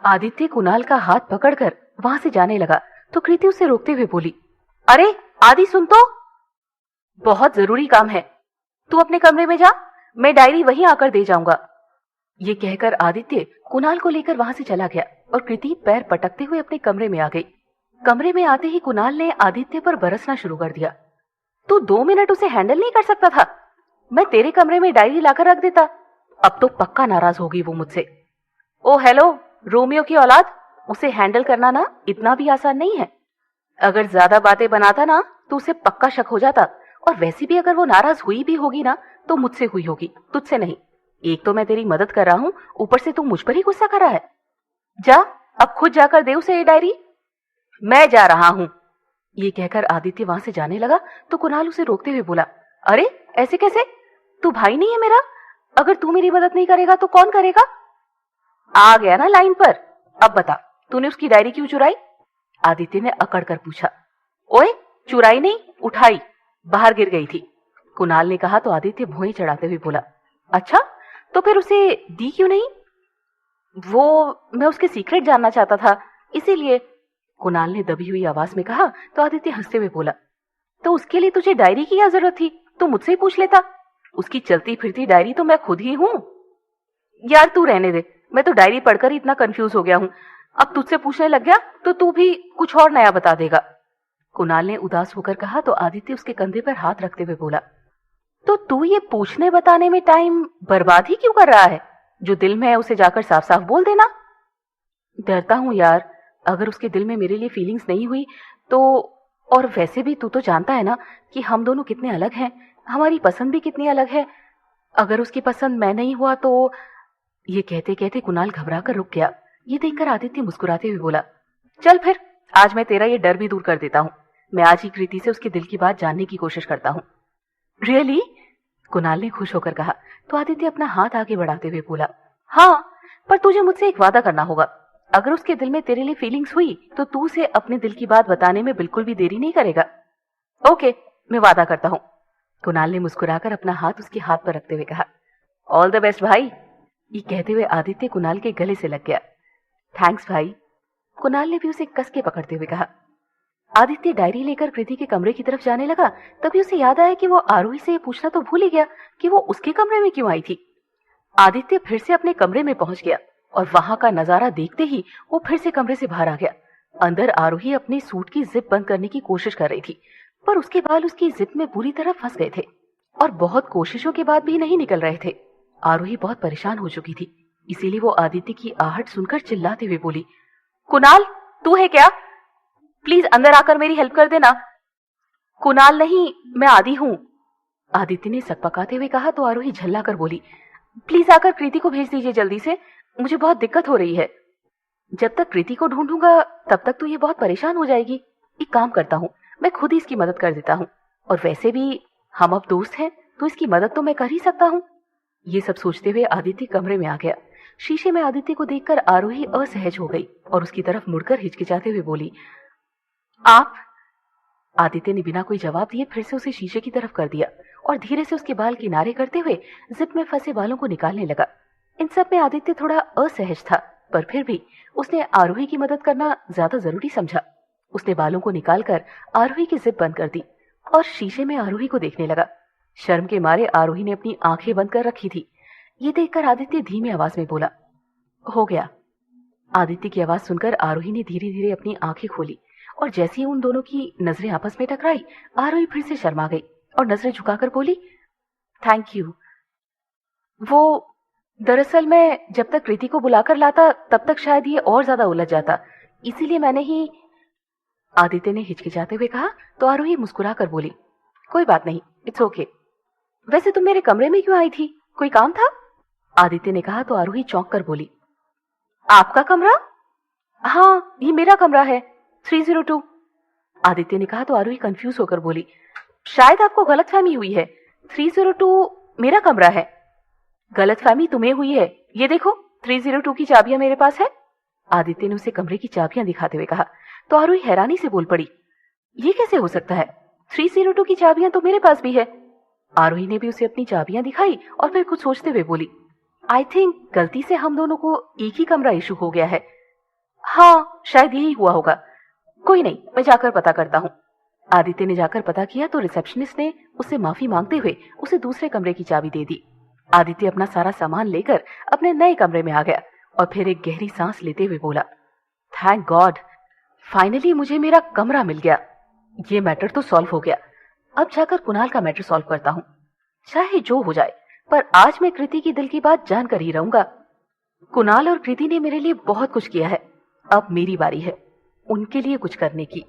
आदित्य कुणाल का हाथ पकड़कर वहां से जाने लगा तो कृति उसे रोकते हुए बोली, अरे आदि सुन तो, बहुत जरूरी काम है, तू अपने कमरे में जा, मैं डायरी वहीं आकर दे जाऊंगा। ये कहकर आदित्य कुणाल को लेकर वहां से चला गया और कृति पैर पटकते हुए अपने कमरे में आ गई। कमरे में आते ही कुणाल ने आदित्य पर बरसना शुरू कर दिया। तू 2 मिनट उसे हैंडल नहीं कर सकता था? मैं तेरे कमरे में डायरी लाकर रख देता। अब तो पक्का नाराज होगी वो मुझसे। ओ हेलो, रोमियो की औलाद, उसे हैंडल करना ना इतना भी आसान नहीं है। अगर ज्यादा बातें बनाता ना तो उसे पक्का शक हो जाता, और वैसे भी अगर वो नाराज हुई भी होगी ना तो मुझसे हुई होगी, तुझसे नहीं। एक तो मैं तेरी मदद कर रहा हूँ, ऊपर से तू मुझ पर ही गुस्सा कर रहा है। जा, अब खुद जाकर दे उसे ये डायरी। मैं जा रहा हूँ। ये कहकर आदित्य वहां से जाने लगा तो कुणाल उसे रोकते हुए बोला, अरे ऐसे कैसे? तू भाई नहीं है मेरा? अगर तू मेरी मदद नहीं करेगा तो कौन करेगा? आ गया ना लाइन पर? अब बता, तूने उसकी डायरी क्यों चुराई? आदित्य ने अकड़ कर पूछा। ओए, चुराई नहीं, उठाई, बाहर गिर गई थी, कुणाल ने कहा तो आदित्य भौं चढ़ाते हुए बोला, अच्छा तो फिर उसे दी क्यों नहीं? वो मैं उसके सीक्रेट जानना चाहता था, इसीलिए, कुणाल ने दबी हुई आवाज में कहा तो आदित्य हंसते हुए बोला, तो उसके लिए तुझे डायरी की क्या जरूरत थी? तो मुझसे ही पूछ लेता। उसकी चलती फिरती डायरी तो मैं खुद ही हूं। यार तू रहने दे, मैं तो डायरी पढ़कर ही इतना कंफ्यूज हो गया हूं। अब तुझसे पूछने लग गया तो तू भी कुछ और नया बता देगा, कुणाल ने उदास होकर कहा तो आदित्य उसके कंधे पर हाथ रखते हुए बोला, तो तू ये पूछने बताने में टाइम बर्बाद ही क्यों कर रहा है? जो दिल में है उसे जाकर साफ साफ बोल देना। डरता हूं यार, अगर उसके दिल में मेरे लिए फीलिंग्स नहीं हुई तो, और वैसे भी तू तो जानता है ना कि हम दोनों कितने अलग हैं, हमारी पसंद भी कितनी अलग है। अगर उसकी पसंद मैं नहीं हुआ तो। ये कहते कहते कुणाल घबरा कर रुक गया। ये देखकर आदित्य मुस्कुराते हुए बोला, चल फिर, आज मैं तेरा ये डर भी दूर कर देता हूँ। मैं आज ही कृति से उसके दिल की बात जानने की कोशिश करता हूँ। रियली? कुणाल ने खुश होकर कहा तो आदित्य अपना हाथ आगे बढ़ाते हुए बोला, हाँ, पर तुझे मुझसे एक वादा करना होगा। अगर उसके दिल में तेरे लिए फीलिंग्स हुई तो तू उसे अपने दिल की बात बताने में बिल्कुल भी देरी नहीं करेगा। ओके, मैं वादा करता हूँ, कुणाल ने मुस्कुराकर अपना हाथ उसके हाथ पर रखते हुए कहा। ऑल द बेस्ट भाई। ये कहते हुए आदित्य कुणाल के गले से लग गया। थैंक्स भाई, कुणाल ने भी उसे कस के पकड़ते हुए कहा। आदित्य डायरी लेकर कृति के कमरे की तरफ जाने लगा, तभी उसे याद आया कि वो आरोही से ये पूछना तो भूल ही गया कि वो उसके कमरे में क्यों आई थी। आदित्य फिर से अपने कमरे में पहुंच गया और वहां का नजारा देखते ही वो फिर से कमरे से बाहर आ गया। अंदर आरोही अपने सूट की जिप बंद करने की कोशिश कर रही थी, पर उसके बाल उसकी जिप में पूरी तरह फंस गए थे और बहुत कोशिशों के बाद भी नहीं निकल रहे थे। आरोही बहुत परेशान हो चुकी थी, इसीलिए वो आदित्य की आहट सुनकर चिल्लाते हुए बोली, कुणाल, तू है क्या? प्लीज अंदर आकर मेरी हेल्प कर देना। कुणाल नहीं, मैं आदि हूँ, आदित्य ने सकपकाते हुए कहा तो आरोही झल्ला कर बोली, प्लीज आकर कृति को भेज दीजिए जल्दी से, मुझे बहुत दिक्कत हो रही है। जब तक कृति को ढूंढूंगा तब तक तो ये बहुत परेशान हो जाएगी। एक काम करता हूँ, मैं खुद ही इसकी मदद कर देता हूँ, और वैसे भी हम अब दोस्त हैं तो इसकी मदद तो मैं कर ही सकता हूँ। ये सब सोचते हुए आदित्य कमरे में आ गया। शीशे में आदित्य को देखकर आरोही असहज हो गई और उसकी तरफ मुड़कर हिचकिचाते हुए बोली, आप? आदित्य ने बिना कोई जवाब दिए फिर से उसे शीशे की तरफ कर दिया और धीरे से उसके बाल किनारे करते हुए जिप में फंसे बालों को निकालने लगा। इन सब में आदित्य थोड़ा असहज था, पर फिर भी उसने आरोही की मदद करना ज्यादा जरूरी समझा। उसने बालों को निकालकर आरोही की जिप बंद कर दी और शीशे में आरोही को देखने लगा। शर्म के मारे आरोही ने अपनी आंखें बंद कर रखी थी। ये देखकर आदित्य धीमी आवाज में बोला, हो गया। आदित्य की आवाज सुनकर आरोही ने धीरे धीरे अपनी आंखें खोली और जैसे ही उन दोनों की नजरें आपस में टकराई, आरोही फिर से शर्मा गई और नजरें झुकाकर बोली, थैंक यू। वो दरअसल मैं जब तक कृति को बुलाकर लाता तब तक शायद ये और ज्यादा उलझ जाता, इसीलिए मैंने ही। आदित्य ने हिचकिचाते हुए कहा तो आरोही मुस्कुरा कर बोली, कोई बात नहीं, इट्स ओके। वैसे तुम मेरे कमरे में क्यों आई थी, कोई काम था? आदित्य ने कहा तो आरोही चौंक कर बोली, आपका कमरा? हाँ, ये मेरा कमरा है, 302। आदित्य ने कहा तो आरोही कंफ्यूज होकर बोली, शायद आपको गलतफहमी हुई है, 302 मेरा कमरा है। गलतफहमी तुम्हें हुई है, ये देखो 302 की चाबियां मेरे पास है। आदित्य ने उसे कमरे की चाबियां दिखाते हुए कहा तो आरोही हैरानी से बोल पड़ी, ये कैसे हो सकता है? 302 की चाबियां तो मेरे पास भी है। आरोही ने भी उसे अपनी चाबियां दिखाई और फिर कुछ सोचते हुए बोली, आई थिंक गलती से हम दोनों को एक ही कमरा इशू हो गया है। हाँ, शायद यही हुआ होगा। कोई नहीं, मैं जाकर पता करता हूँ। आदित्य ने जाकर पता किया तो रिसेप्शनिस्ट ने उससे माफी मांगते हुए उसे दूसरे कमरे की चाबी दे दी। आदित्य अपना सारा सामान लेकर अपने नए कमरे में आ गया और फिर एक गहरी सांस लेते हुए बोला, थैंक गॉड, फाइनली मुझे मेरा कमरा मिल गया। ये मैटर तो सॉल्व हो गया। अब जाकर कुणाल का मैटर सॉल्व करता हूँ, चाहे जो हो जाए, पर आज मैं कृति की दिल की बात जानकर ही रहूंगा। कुणाल और कृति ने मेरे लिए बहुत कुछ किया है, अब मेरी बारी है उनके लिए कुछ करने की।